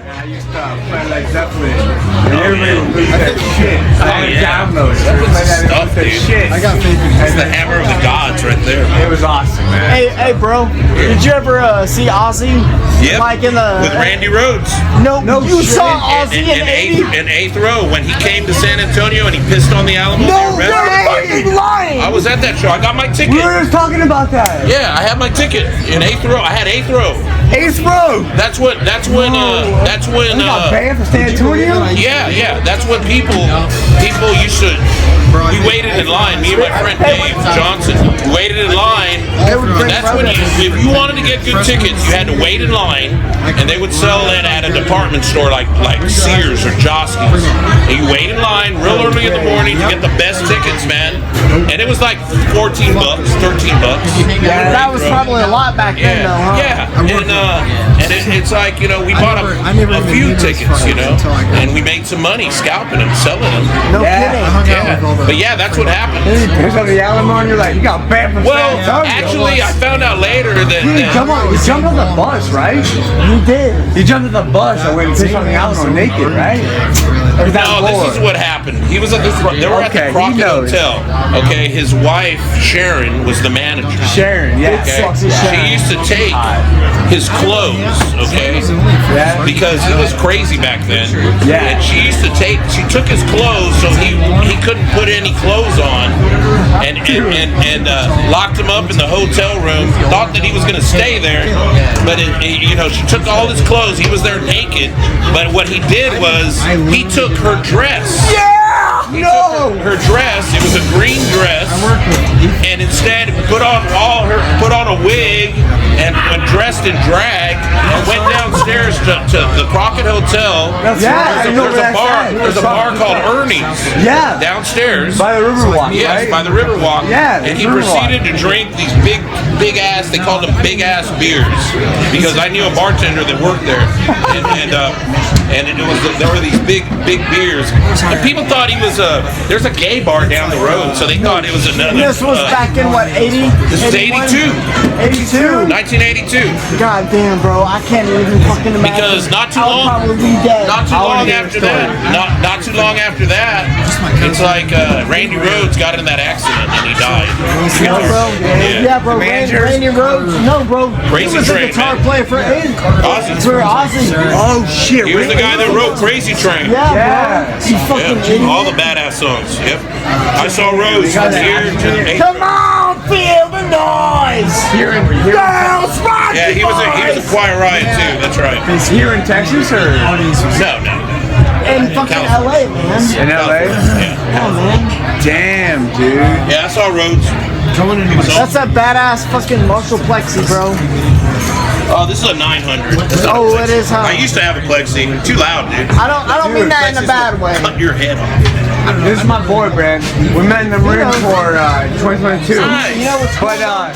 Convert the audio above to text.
I used to play like Zeppelin. And everybody would lose that shit. I had downloads. Stuff, dude. Shit. I got faith in That's the hammer of the gods right there. It was awesome, man. Hey, bro. Did you ever see Ozzy? Yep. Like in the with Randy Rhoads. No, you saw Ozzy in eighth row when he came to San Antonio and he pissed on the Alamo. No way! You're lying. I was at that show. I got my ticket. We were just talking about that. Yeah, I had my ticket in eighth row. I had eighth row. Eighth row. That's when. You got banned for San Antonio? Yeah. That's when people used to. We waited in line. Me and my friend Dave Johnson waited in line. That's when if you wanted to get good tickets, you had to wait in line, and they would sell it at a department store like Sears or Joske's. And you wait in line real early in the morning to get the best tickets, man. And it was like $14, $13. Yeah, that was probably a lot back then, though, huh? Yeah, and it's like, you know, we bought a few tickets, you know, and we made some money scalping them, selling them. No kidding. Yeah. But yeah, that's what happened. There's on the Alamo and you're like, you got banned from Well, San Antonio. actually, I found out later that. You jumped on the bus, right? You did. You jumped on the bus and went and pissed on the Alamo naked, right? No, this is what happened. He was at the. They were at the Crockett Hotel. Okay, his wife Sharon was the manager. Sharon, yeah. Okay, she used to take his clothes. Okay, because he was crazy back then. Yeah, and she took his clothes so he couldn't put any clothes on, and locked him up in the hotel room. Thought that he was going to stay there, but she took all his clothes. He was there naked, but what he did was he took her dress. He took her dress. It was a green dress, and instead put on a wig and dressed in drag and went downstairs to the Crockett Hotel. There's a bar called Ernie's. Yeah. Downstairs by the Riverwalk. Yes, right? by the Riverwalk. Yeah. And he proceeded to drink these big ass. They called them big ass beers because I knew a bartender that worked there, and there were these big beers. And people thought he was there's a gay bar down the road, so they thought it was another. This was back in what, 80? This was 82. 82? 1982. God damn, bro, I can't even fucking imagine. Because not too long after that, it's like Randy Rhoads got in that accident and he died. No, bro. Yeah, bro. Randy Rhoads. No, bro. Crazy he was Train, a guitar man. player for Ozzy. Oh shit. He was the guy that wrote Crazy Train. Yeah, bro. You fucking idiot. All the badass songs. Yep. I saw Rose from here to the Come on, feel the noise. Girls, rock. Yeah, he was a Quiet Riot too. That's right. Is here in Texas or? No. In fucking LA, man. In LA? Yeah. Oh, man. Damn, dude. Yeah, I saw Rhodes. That's a badass fucking Marshall Plexi, bro. Oh, this is a 900. Oh, it is, huh? I used to have a Plexi. Too loud, dude. I don't mean that in a bad way. Cut your head off. This is my boy, Brand. We met in the Marine Corps 2022. Nice. You know what's going on?